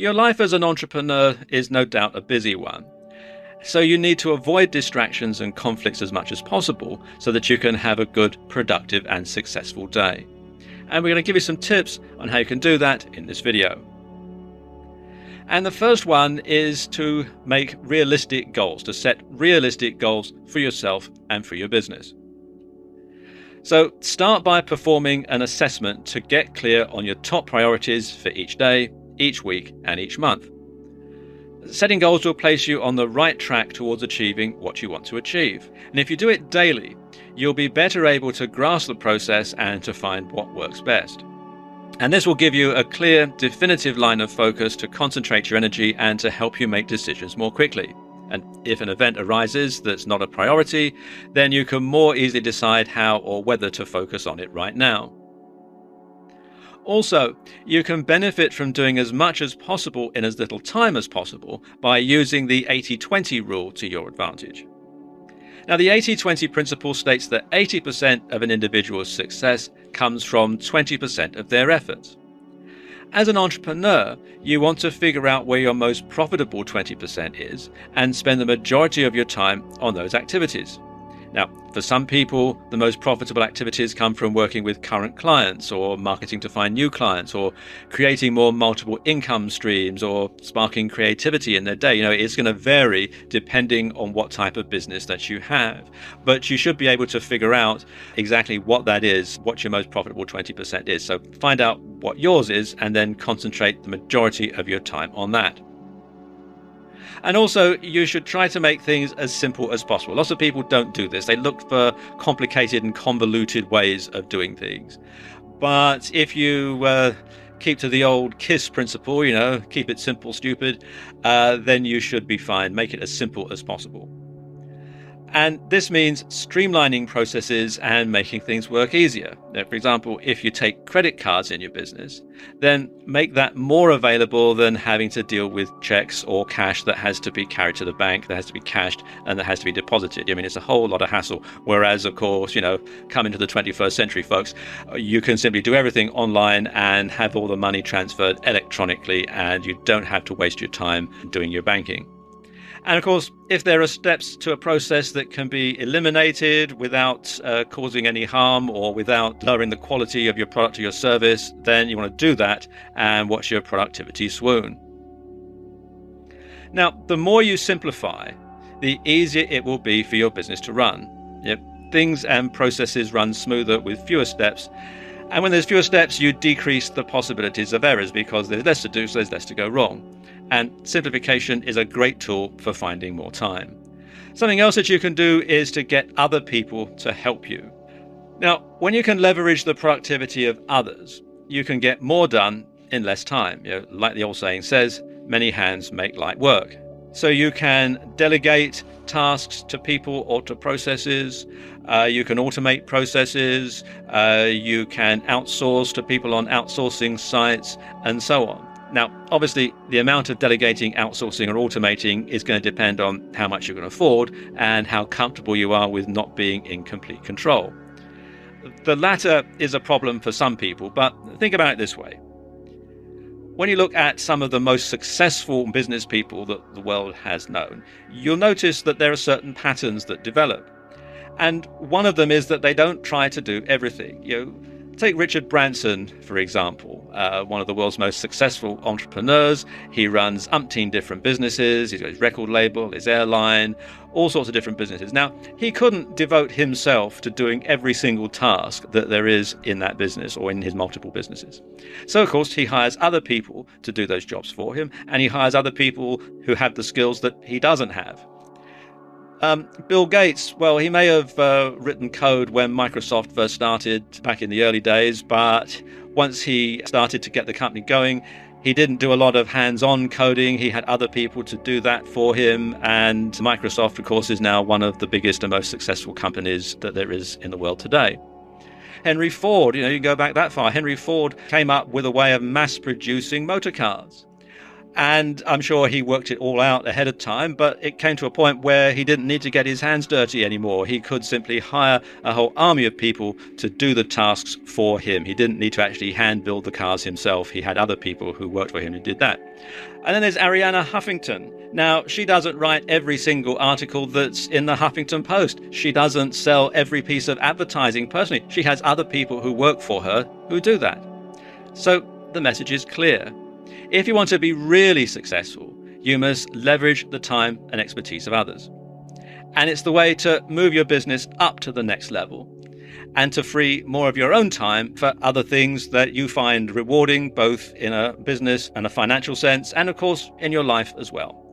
Your life as an entrepreneur is no doubt a busy one. So you need to avoid distractions and conflicts as much as possible so that you can have a good, productive and successful day. And we're going to give you some tips on how you can do that in this video. And the first one is to make realistic goals, to set realistic goals for yourself and for your business. So start by performing an assessment to get clear on your top priorities for each day, each week and each month. Setting goals will place you on the right track towards achieving what you want to achieve. And if you do it daily, you'll be better able to grasp the process and to find what works best. And this will give you a clear, definitive line of focus to concentrate your energy and to help you make decisions more quickly. And if an event arises that's not a priority, then you can more easily decide how or whether to focus on it right now. Also, you can benefit from doing as much as possible in as little time as possible by using the 80-20 rule to your advantage. Now, the 80-20 principle states that 80% of an individual's success comes from 20% of their efforts. As an entrepreneur, you want to figure out where your most profitable 20% is and spend the majority of your time on those activities. Now, for some people, the most profitable activities come from working with current clients or marketing to find new clients or creating more multiple income streams or sparking creativity in their day. It's going to vary depending on what type of business that you have. But you should be able to figure out exactly what that is, what your most profitable 20% is. So find out what yours is and then concentrate the majority of your time on that. And also, you should try to make things as simple as possible. Lots of people don't do this. They look for complicated and convoluted ways of doing things. But if you keep to the old KISS principle, keep it simple, stupid, then you should be fine. Make it as simple as possible. And this means streamlining processes and making things work easier. Now, for example, if you take credit cards in your business, then make that more available than having to deal with checks or cash that has to be carried to the bank, that has to be cashed, and that has to be deposited. It's a whole lot of hassle. Whereas, of course, come into the 21st century, folks, you can simply do everything online and have all the money transferred electronically, and you don't have to waste your time doing your banking. And of course, if there are steps to a process that can be eliminated without causing any harm or without lowering the quality of your product or your service, then you want to do that and watch your productivity swoon. Now, the more you simplify, the easier it will be for your business to run. Things and processes run smoother with fewer steps. And when there's fewer steps, you decrease the possibilities of errors because there's less to do, so there's less to go wrong. And simplification is a great tool for finding more time. Something else that you can do is to get other people to help you. Now, when you can leverage the productivity of others, you can get more done in less time. Like the old saying says, many hands make light work. So you can delegate tasks to people or to processes. You can automate processes. You can outsource to people on outsourcing sites and so on. Now, obviously, the amount of delegating, outsourcing or automating is going to depend on how much you can afford and how comfortable you are with not being in complete control. The latter is a problem for some people, but think about it this way. When you look at some of the most successful business people that the world has known, you'll notice that there are certain patterns that develop. And one of them is that they don't try to do everything. Take Richard Branson, for example, one of the world's most successful entrepreneurs. He runs umpteen different businesses. He's got his record label, his airline, all sorts of different businesses. Now, he couldn't devote himself to doing every single task that there is in that business or in his multiple businesses. So, of course, he hires other people to do those jobs for him, and he hires other people who have the skills that he doesn't have. Bill Gates, well, he may have written code when Microsoft first started back in the early days, but once he started to get the company going, he didn't do a lot of hands-on coding. He had other people to do that for him. And Microsoft, of course, is now one of the biggest and most successful companies that there is in the world today. Henry Ford, you can go back that far. Henry Ford came up with a way of mass producing motor cars. And I'm sure he worked it all out ahead of time, but it came to a point where he didn't need to get his hands dirty anymore. He could simply hire a whole army of people to do the tasks for him. He didn't need to actually hand build the cars himself. He had other people who worked for him who did that. And then there's Arianna Huffington. Now, she doesn't write every single article that's in the Huffington Post. She doesn't sell every piece of advertising personally. She has other people who work for her who do that. So the message is clear. If you want to be really successful, you must leverage the time and expertise of others. And it's the way to move your business up to the next level and to free more of your own time for other things that you find rewarding, both in a business and a financial sense, and of course in your life as well.